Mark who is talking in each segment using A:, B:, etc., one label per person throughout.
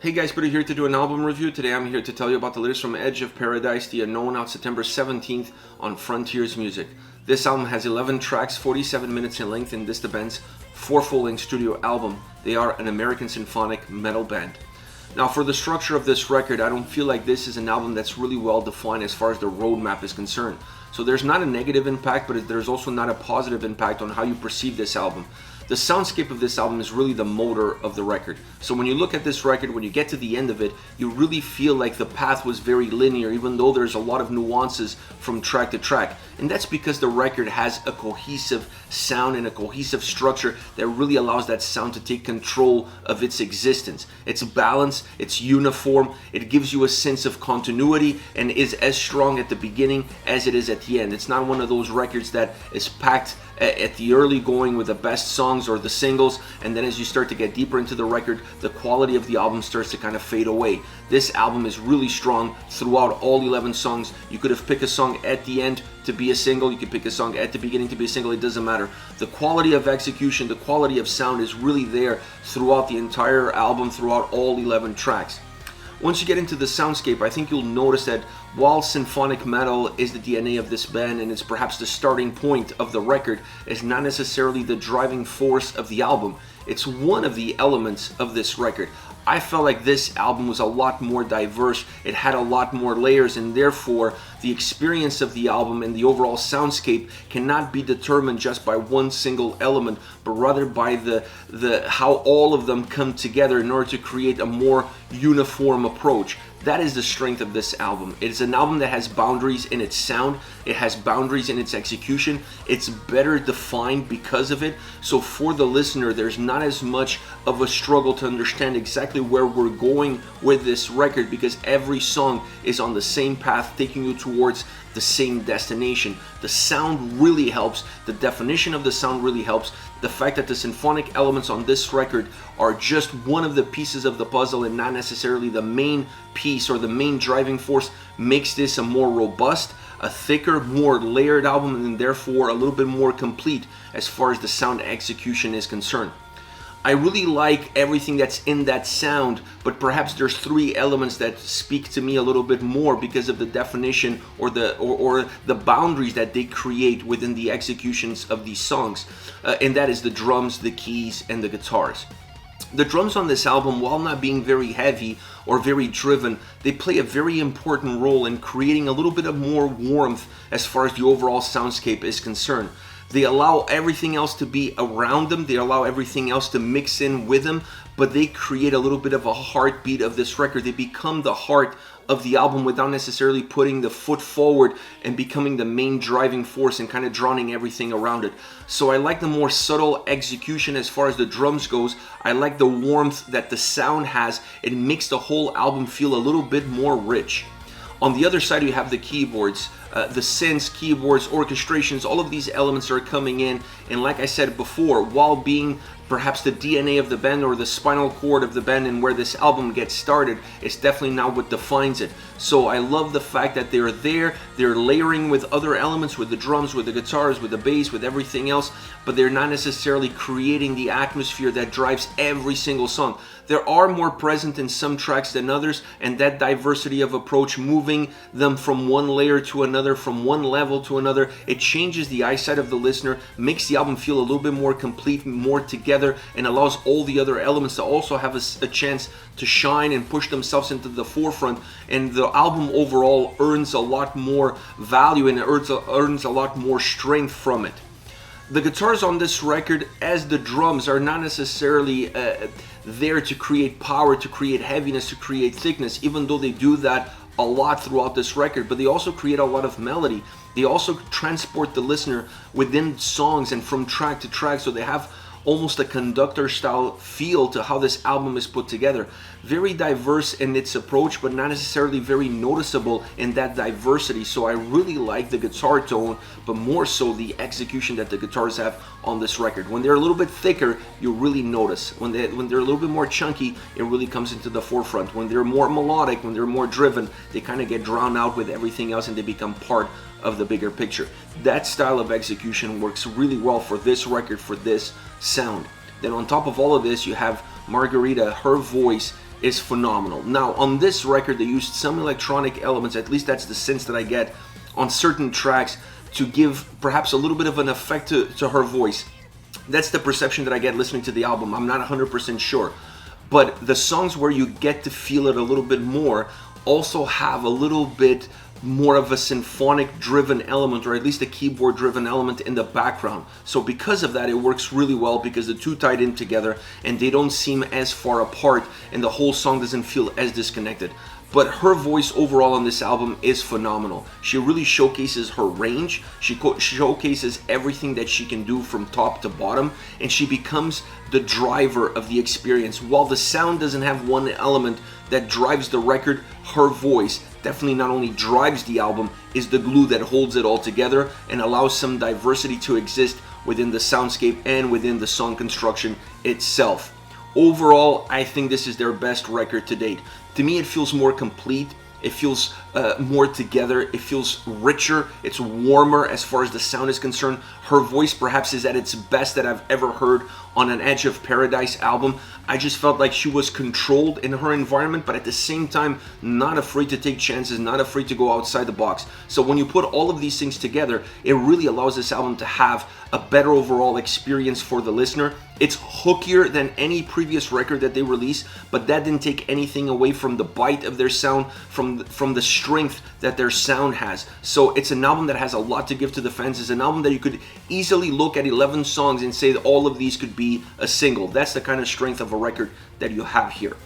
A: Hey guys, Peter here to do an album review. Today I'm here to tell you about the latest from Edge of Paradise, the Unknown, out September 17th on Frontiers Music. This album has 11 tracks, 47 minutes in length, and this the band's fourth full-length studio album. They are an American symphonic metal band. Now, for the structure of this record, I don't feel like this is an album that's really well defined as far as the roadmap is concerned. So there's not a negative impact, but there's also not a positive impact on how you perceive this album. The soundscape of this album is really the motor of the record. So when you look at this record, when you get to the end of it, you really feel like the path was very linear, even though there's a lot of nuances from track to track. And that's because the record has a cohesive sound and a cohesive structure that really allows that sound to take control of its existence. It's balanced, it's uniform, it gives you a sense of continuity and is as strong at the beginning as it is at the end. It's not one of those records that is packed at the early going with the best songs or the singles, and then as you start to get deeper into the record, the quality of the album starts to kind of fade away. This album is really strong throughout all 11 songs. You could have picked a song at the end to be a single, you could pick a song at the beginning to be a single, it doesn't matter. The quality of execution, the quality of sound is really there throughout the entire album, throughout all 11 tracks. Once you get into the soundscape, I think you'll notice that while symphonic metal is the DNA of this band and it's perhaps the starting point of the record, it's not necessarily the driving force of the album. It's one of the elements of this record. I felt like this album was a lot more diverse, it had a lot more layers, and therefore the experience of the album and the overall soundscape cannot be determined just by one single element, but rather by the how all of them come together in order to create a more uniform approach. That is the strength of this album. It is an album that has boundaries in its sound, it has boundaries in its execution, it's better defined because of it. So for the listener, there's not as much of a struggle to understand exactly where we're going with this record, because every song is on the same path taking you towards the same destination. The sound really helps, the definition of the sound really helps. The fact that the symphonic elements on this record are just one of the pieces of the puzzle and not necessarily the main piece or the main driving force makes this a more robust, a thicker, more layered album, and therefore a little bit more complete as far as the sound execution is concerned. I really like everything that's in that sound, but perhaps there's three elements that speak to me a little bit more because of the definition or the boundaries that they create within the executions of these songs, and that is the drums, the keys, and the guitars. The drums on this album, while not being very heavy or very driven, they play a very important role in creating a little bit of more warmth as far as the overall soundscape is concerned. They allow everything else to be around them, they allow everything else to mix in with them, but they create a little bit of a heartbeat of this record. They become the heart of the album without necessarily putting the foot forward and becoming the main driving force and kind of drawing everything around it. So I like the more subtle execution as far as the drums goes. I like the warmth that the sound has. It makes the whole album feel a little bit more rich. On the other side, you have the keyboards, the synths, keyboards, orchestrations, all of these elements are coming in. And like I said before, while being perhaps the DNA of the band or the spinal cord of the band and where this album gets started, it's definitely not what defines it. So I love the fact that they're there, they're layering with other elements, with the drums, with the guitars, with the bass, with everything else, but they're not necessarily creating the atmosphere that drives every single song. There are more present in some tracks than others, and that diversity of approach, moving them from one layer to another, from one level to another, it changes the eyesight of the listener, makes the album feel a little bit more complete, more together, and allows all the other elements to also have a chance to shine and push themselves into the forefront. And the album overall earns a lot more value and earns a lot more strength from it. The guitars on this record, as the drums, are not necessarily there to create power, to create heaviness, to create thickness, even though they do that a lot throughout this record, but they also create a lot of melody. They also transport the listener within songs and from track to track, so they have almost a conductor style feel to how this album is put together. Very diverse in its approach, but not necessarily very noticeable in that diversity. So I really like the guitar tone, but more so the execution that the guitars have on this record. When they're a little bit thicker, you really notice. When they're a little bit more chunky, it really comes into the forefront. When they're more melodic, when they're more driven, they kind of get drowned out with everything else and they become part of the bigger picture. That style of execution works really well for this record, for this sound. Then on top of all of this, you have Margarita. Her voice is phenomenal. Now, on this record, they used some electronic elements, at least that's the sense that I get on certain tracks, to give perhaps a little bit of an effect to her voice. That's the perception that I get listening to the album. I'm not 100% sure. But the songs where you get to feel it a little bit more also have a little bit more of a symphonic driven element, or at least a keyboard driven element in the background. So because of that, it works really well, because the two tied in together and they don't seem as far apart, and the whole song doesn't feel as disconnected. But her voice overall on this album is phenomenal. She really showcases her range. She showcases everything that she can do from top to bottom, and she becomes the driver of the experience. While the sound doesn't have one element that drives the record, her voice definitely not only drives the album, is the glue that holds it all together and allows some diversity to exist within the soundscape and within the song construction itself. Overall, I think this is their best record to date. To me, it feels more complete. It feels more together. It feels richer. It's warmer as far as the sound is concerned. Her voice perhaps is at its best that I've ever heard on an Edge of Paradise album. I just felt like she was controlled in her environment, but at the same time, not afraid to take chances, not afraid to go outside the box. So when you put all of these things together, it really allows this album to have a better overall experience for the listener. It's hookier than any previous record that they released, but that didn't take anything away from the bite of their sound, from the strength that their sound has. So it's an album that has a lot to give to the fans. It's an album that you could easily look at 11 songs and say that all of these could be a single. That's the kind of strength of a record that you have here.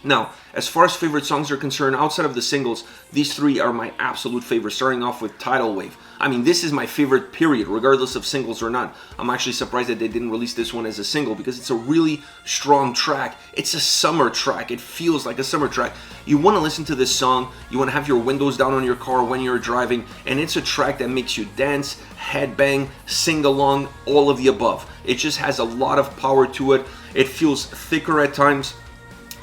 A: Now, as far as favorite songs are concerned, outside of the singles, these three are my absolute favorites, starting off with Tidal Wave. I mean, this is my favorite, period, regardless of singles or not. I'm actually surprised that they didn't release this one as a single, because it's a really strong track. It's a summer track. It feels like a summer track. You want to listen to this song, you want to have your windows down on your car when you're driving, and it's a track that makes you dance, headbang, sing along, all of the above. It just has a lot of power to it. It feels thicker at times.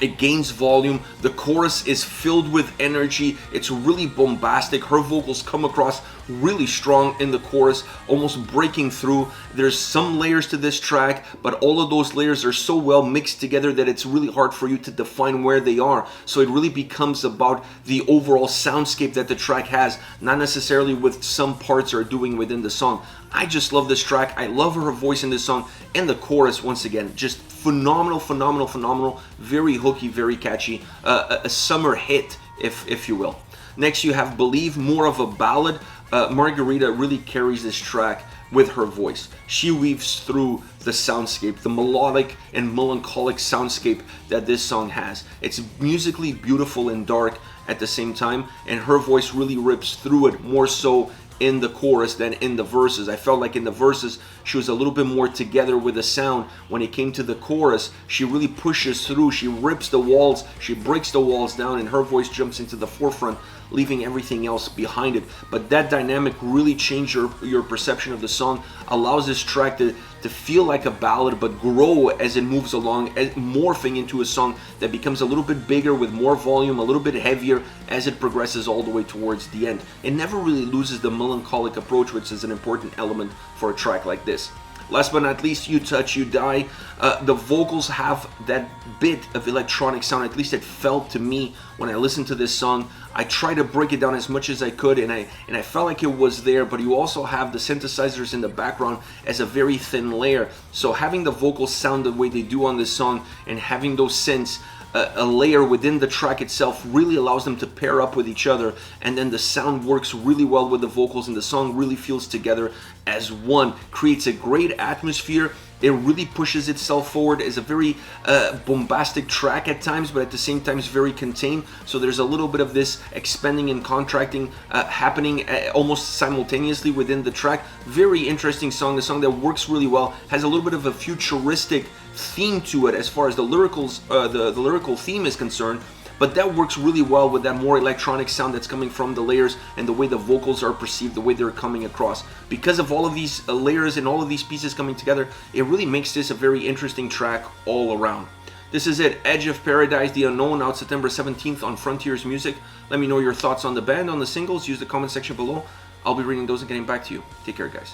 A: It gains volume. The chorus is filled with energy. It's really bombastic. Her vocals come across really strong in the chorus, almost breaking through. There's some layers to this track, but all of those layers are so well mixed together that it's really hard for you to define where they are. So it really becomes about the overall soundscape that the track has, not necessarily what some parts are doing within the song. I just love this track. I love her voice in this song, and the chorus, once again, just phenomenal, phenomenal, phenomenal. Very hooky, very catchy. A summer hit, if you will. Next, you have Believe, more of a ballad. Margarita really carries this track with her voice. She weaves through the soundscape, the melodic and melancholic soundscape that this song has. It's musically beautiful and dark at the same time, and her voice really rips through it, more so in the chorus than in the verses. I felt like in the verses she was a little bit more together with the sound. When it came to the chorus, she really pushes through, she rips the walls, she breaks the walls down, and her voice jumps into the forefront, leaving everything else behind it. But that dynamic really changed your perception of the song, allows this track to feel like a ballad but grow as it moves along, morphing into a song that becomes a little bit bigger with more volume, a little bit heavier as it progresses all the way towards the end. It never really loses the melancholic approach, which is an important element for a track like this. Last but not least, You Touch, You Die. The vocals have that bit of electronic sound, at least it felt to me when I listened to this song. I tried to break it down as much as I could, and I felt like it was there, but you also have the synthesizers in the background as a very thin layer. So having the vocals sound the way they do on this song, and having those synths a layer within the track itself, really allows them to pair up with each other, and then the sound works really well with the vocals, and the song really feels together as one. Creates a great atmosphere. It really pushes itself forward as a very bombastic track at times, but at the same time is very contained. So there's a little bit of this expanding and contracting happening almost simultaneously within the track. Very interesting song, a song that works really well, has a little bit of a futuristic theme to it as far as the lyrical theme is concerned, but that works really well with that more electronic sound that's coming from the layers and the way the vocals are perceived, the way they're coming across. Because of all of these layers and all of these pieces coming together, it really makes this a very interesting track all around. This is it, Edge of Paradise, The Unknown, out September 17th on Frontiers Music. Let me know your thoughts on the band, on the singles. Use the comment section below. I'll be reading those and getting back to you. Take care, guys.